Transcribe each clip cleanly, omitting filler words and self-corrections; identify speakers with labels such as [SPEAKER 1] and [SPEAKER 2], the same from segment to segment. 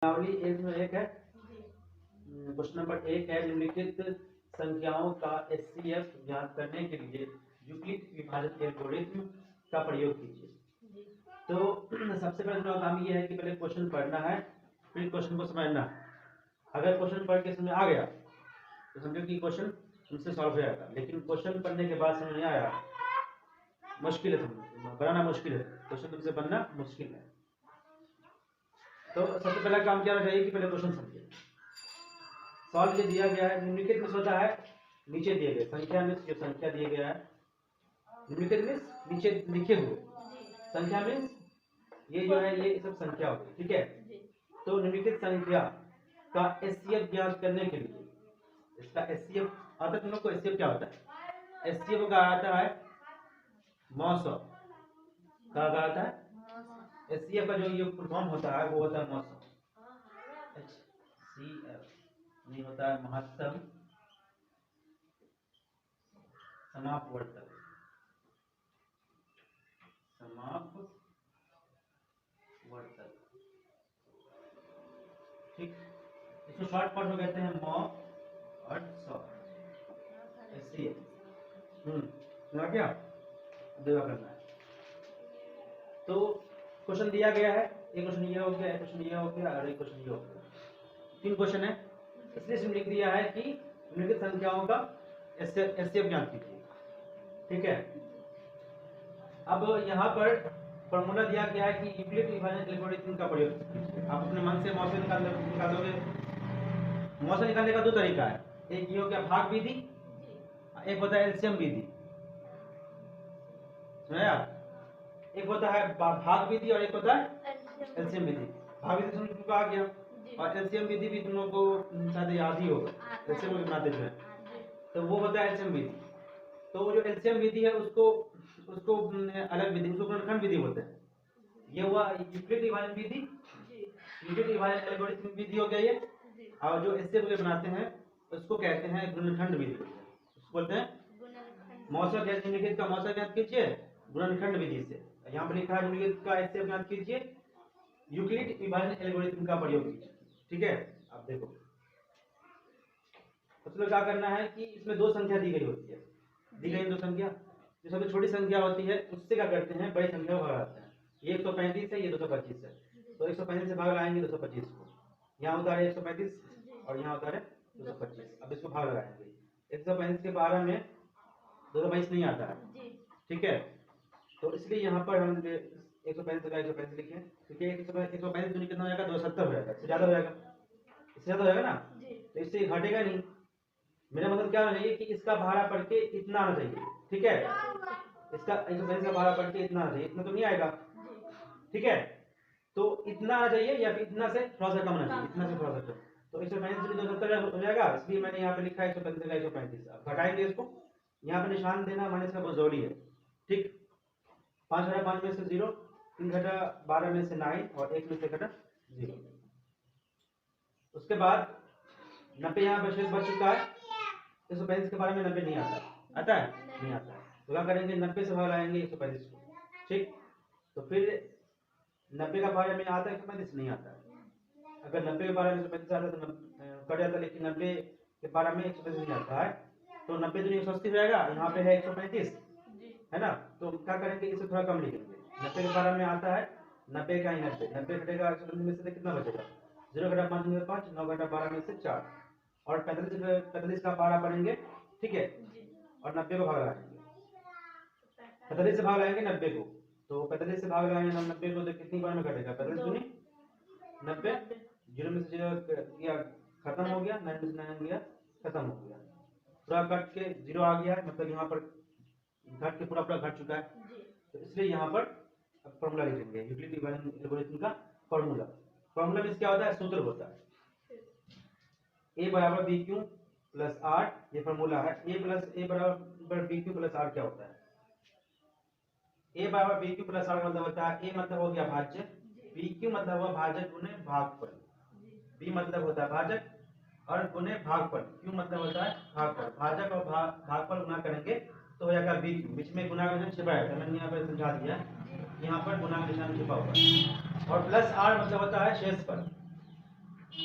[SPEAKER 1] प्रश्नावली एक है। क्वेश्चन नंबर 1 है, निम्नलिखित संख्याओं का एचसीएफ ज्ञात करने के लिए यूक्लिड विभाजन एल्गोरिथ्म का प्रयोग कीजिए। तो सबसे पहले काम ये है कि पहले क्वेश्चन पढ़ना है, फिर क्वेश्चन को समझना है। अगर क्वेश्चन पढ़ के समझ आ गया तो समझो कि क्वेश्चन तुमसे सॉल्व हो जाएगा, लेकिन क्वेश्चन पढ़ने के बाद समझ नहीं आया, मुश्किल है, बनाना मुश्किल है, क्वेश्चन तुमसे बनना मुश्किल है। तो सबसे पहला काम क्या होना चाहिए कि पहले क्वेश्चन समझिए। सॉल्व जो दिया गया है निम्नलिखित में होता है, नीचे दिए गए संख्या में जो संख्या दिया गया है, निम्नलिखित में नीचे लिखे हुए संख्या में ये जो है ये सब संख्या होगी, ठीक है। तो निम्नलिखित संख्या का एचसीएफ ज्ञात करने के लिए, इसका एचसीएफ आता है, तुम लोग को एचसीएफ क्या होता है? एचसीएफ का आता है मौसम का आता है, एचसीएफ का जो ये फुल फॉर्म होता है वो होता है मौसम, एचसीएफ नहीं होता है महत्तम समापवर्तक, ठीक। इसको शॉर्ट फॉर्म में कहते हैं मौ और सौ, एचसीएफ। सुना क्या देवा करना है। तो क्वेश्चन दिया गया है, एक क्वेश्चन ये हो गया, एक क्वेश्चन ये हो गया और एक क्वेश्चन ये हो गया, 3 क्वेश्चन है। इसलिए इसमें लिख दिया है कि निम्नलिखित संख्याओं का एचसीएफ ज्ञात कीजिए, ठीक है। अब यहाँ पर फॉर्मूला दिया गया है कि यूक्लिड विभाजन एल्गोरिथम का प्रयोग कीजिए। आप अपने मन से मौसा निकालोगे। मौसा निकालने का 2 तरीका है, एक ये हो गया भाग विधि, एक होता है एलसीएम विधि। सुना आप? एक होता है भाग विधि और एक होता है एलसीएम विधि। भाग विधि तुम लोग आ गया और एलसीएम विधि भी तुम लोग को शायद याद ही होगा, एलसीएम विधि बनाते जो है, तो वो होता है एलसीएम विधि। तो वो जो एलसीएम विधि है उसको अलग विधि, उसको गुणनखंड विधि बोलते हैं। ये हुआ यूक्लिड विभाजन विधि, यूक्लिड विभाजन एल्गोरिथम विधि हो गया ये। और जो एचसीएफ बनाते हैं उसको कहते हैं गुणनखंड विधि, उसको बोलते हैं मौसा ज्ञात। निम्नलिखित का मौसा ज्ञात कीजिए गुणनखंड विधि से। यहाँ पर लिखा है निम्नलिखित का एचसीएफ ज्ञात कीजिए यूक्लिड विभाजन एल्गोरिथम का प्रयोग कीजिए, ठीक है। अब देखो उसमें क्या करना है कि इसमें 2 संख्या दी गई होती है, दी गई 2 संख्या, जो सबसे छोटी संख्या होती है उससे क्या करते हैं बड़ी संख्या को भगाते हैं। ये 135 है, ये 225 है, तो 135 से भाग लगाएंगे 225 को, यहाँ उतारे 135 और यहाँ उतारे 225। अब इसको भाग लगाएंगे, 135 के 12 में 222 नहीं आता है, ठीक है। तो इसलिए यहाँ पर हम 135 का 135 लिखे, क्योंकि 135 दूनी कितना हो जाएगा 270 हो जाएगा, इससे ज्यादा हो जाएगा, इससे ज्यादा हो जाएगा ना, तो इससे घटेगा नहीं। मेरा मतलब क्या होना चाहिए कि इसका भाड़ा पढ़ के इतना आना चाहिए, ठीक है। इसका 135 का भाड़ा पढ़ के इतना आना चाहिए, इतना तो नहीं आएगा, ठीक है। तो इतना आना चाहिए या फिर इतना से थोड़ा सा कम आना चाहिए, इतना से थोड़ा सा कम। तो 135 से 270 हो जाएगा, इसलिए मैंने यहाँ पे लिखा है 135 का 135। अब घटाएंगे इसको, यहाँ पे निशान देना माइनस का बहुत जरूरी है, ठीक। 5 घटा 5 में से 0, 3 घटा 12 में से 9 और 1 में से घटा 0। उसके बाद 90 यहाँ पर शेष बच चुका है, 135 के बारे में 90 नहीं आता, आता है नहीं आता है, तो क्या करेंगे 90 से भाग लाएंगे 135 को, ठीक। तो फिर 90 का बारे में आता है 135 नहीं आता है। अगर 90 के बारे में 135 आता है तो कट जाता है, लेकिन 90 के बारे में 135 नहीं आता है, तो 90 दूनी 180 हो जाएगा, यहाँ पे है 135 है ना, तो क्या करेंगे इसे थोड़ा कम लिखेंगे। 90 के बारे में आता है 90 का ही 90 घटेगा 135 में से कितना बचेगा, 0 घटा 5 में से 5, 9 घटा 12 में से 4 और 45 का 12 पढ़ेंगे, ठीक है, और 90 को भाग लगाएंगे। 45 से भाग लगाएंगे 90 को, तो 45 से भाग लगाएंगे 90 को, तो कितनी बार में घटेगा 45 दूनी 90, 0 में से 0 गया खत्म हो गया, 9 में से 9 गया खत्म हो गया, पूरा कट के 0 आ गया है, मतलब यहाँ पर घट के पूरा घट चुका है। तो इसलिए यहाँ पर फॉर्मूला लिखेंगे यूक्लिड विभाजन एल्गोरिथम का फॉर्मूला। फॉर्मूला में क्या होता है, सूत्र होता है a बराबर बी क्यू प्लस आर, ये फॉर्मूला है। a बराबर बी क्यू प्लस आर क्या होता है, a बराबर बी क्यू प्लस आर मतलब होता है a मतलब हो गया भाज्य, बी क्यू मतलब हुआ भाजक गुने भागफल, b मतलब होता है भाजक और गुने भागफल, q मतलब होता है भागफल। भाजक और भागफल गुना करेंगे तो हो जाएगा बी क्यू, बीच में गुना का निशान छिपा है, मैंने यहाँ पर समझा दिया है, यहाँ पर गुना का निशान छिपा हुआ है। और प्लस आर मतलब होता है शेषफल,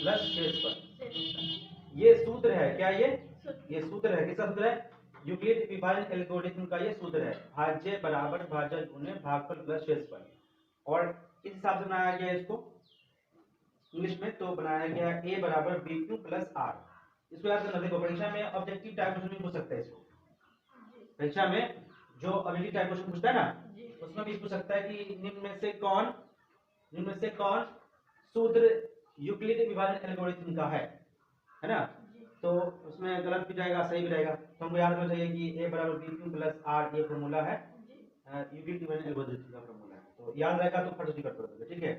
[SPEAKER 1] प्लस शेषफल। ये सूत्र है क्या? ये सूत्र है। किसका सूत्र है? यूक्लिड विभाजन एल्गोरिथम का ये सूत्र है। भाज्य बराबर भाजक गुणे भागफल प्लस शेषफल। और इस हिसाब से बनाया गया इसको इंग्लिश में, तो बनाया गया a बराबर बी क्यू प्लस आर। इसको याद करना। देखो परीक्षा में ऑब्जेक्टिव टाइप क्वेश्चन भी पूछ सकता है इसको। परीक्षा में जो ऑब्जेक्टिव टाइप क्वेश्चन पूछता है ना, उसमें भी पूछ सकता है कि निम्न में से कौन सूत्र यूक्लिड विभाजन एल्गोरिथम का है ना? तो उसमें गलत भी जाएगा, सही भी रहेगा। तो हमको याद रखना चाहिए कि a बराबर बी क्यू प्लस आर ये फॉर्मूला है, यूक्लिड विभाजन एल्गोरिथम का फॉर्मूला है। तो याद रहेगा तो फटाफट कर दोगे, ठीक है।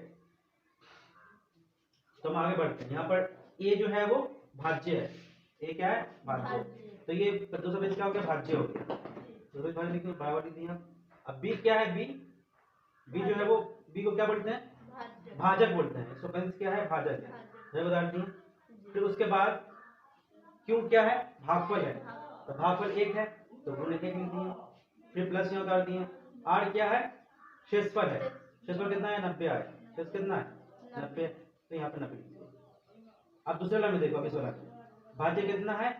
[SPEAKER 1] तो हम आगे बढ़ते हैं। यहाँ पर a जो है वो भाज्य है। a क्या है? भाज्य। तो ये 220 क्या हो गया? भाज्य हो गया। तो भाज्य लिखने बराबर लिख दिया। अब b क्या है? b जो है वो b को क्या बोलते हैं? भाजक बोलते हैं। 135 क्या है? भाजक है। ये बता दिए। फिर उसके बाद क्यों क्या है? भागफल है। तो भागफल 1 है तो गुणे 1 लिख दिए। फिर प्लस यहाँ उतार दिए। r क्या है? शेषफल है। शेषफल कितना है? 90 आए। शेष कितना है? 90। तो यहाँ पे 90 लिख दिए। अब दूसरे वाला में देखो। अब इस वाला में भाज्य कितना है?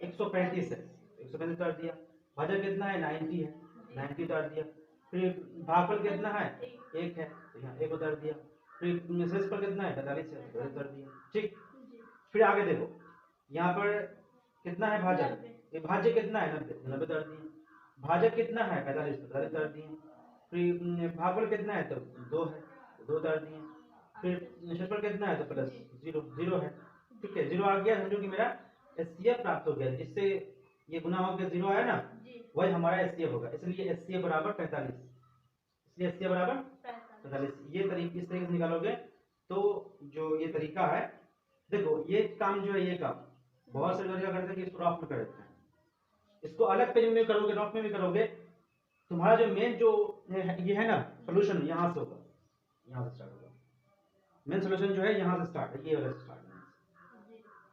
[SPEAKER 1] 135 है। 135 उतार दिया। भाजक कितना है? 90 है। 90 उतार दिया। फिर भागफल कितना है? 1 है तो यहाँ 1 उतार दिया। फिर शेषफल कितना है? 45 है तो उतार दिया। ठीक। फिर आगे देखो यहाँ पर कितना है? भाजक। ये भाज्य कितना है? 90 90 उतार दिए। भाजक कितना है? 45 तो 45 उतार दिए। फिर भागफल कितना है? तो 2 है तो 2 उतार दिए। फिर शेषफल कितना है? तो प्लस 0 है। ठीक है, 0 आ गया। समझो कि मेरा एचसीएफ प्राप्त हो गया। जिससे ये गुना हो गया 0 आया ना, वही हमारा एचसीएफ होगा। इसलिए एचसीएफ बराबर 45। इसलिए एचसीएफ बराबर 45। ये तरीके इस तरीके से निकालोगे तो जो ये तरीका है, देखो ये काम जो है, ये काम बहुत से लोग क्या करते हैं कि इसको रफ में कर देते हैं। इसको अलग पेज में करोगे, रफ में भी करोगे, तुम्हारा जो मेन जो ये है ना सोल्यूशन, यहाँ से होगा, यहाँ से स्टार्ट होगा। मेन सोल्यूशन जो है यहाँ से स्टार्ट है, ये वाला स्टार्ट है।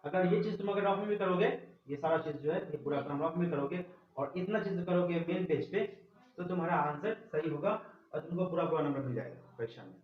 [SPEAKER 1] अगर ये चीज तुम अगर रफ में भी करोगे, ये सारा चीज जो है ये पूरा काम रफ में करोगे और इतना चीज करोगे मेन पेज पे, तो तुम्हारा आंसर सही होगा और तुमको पूरा नंबर मिल जाएगा परीक्षा में।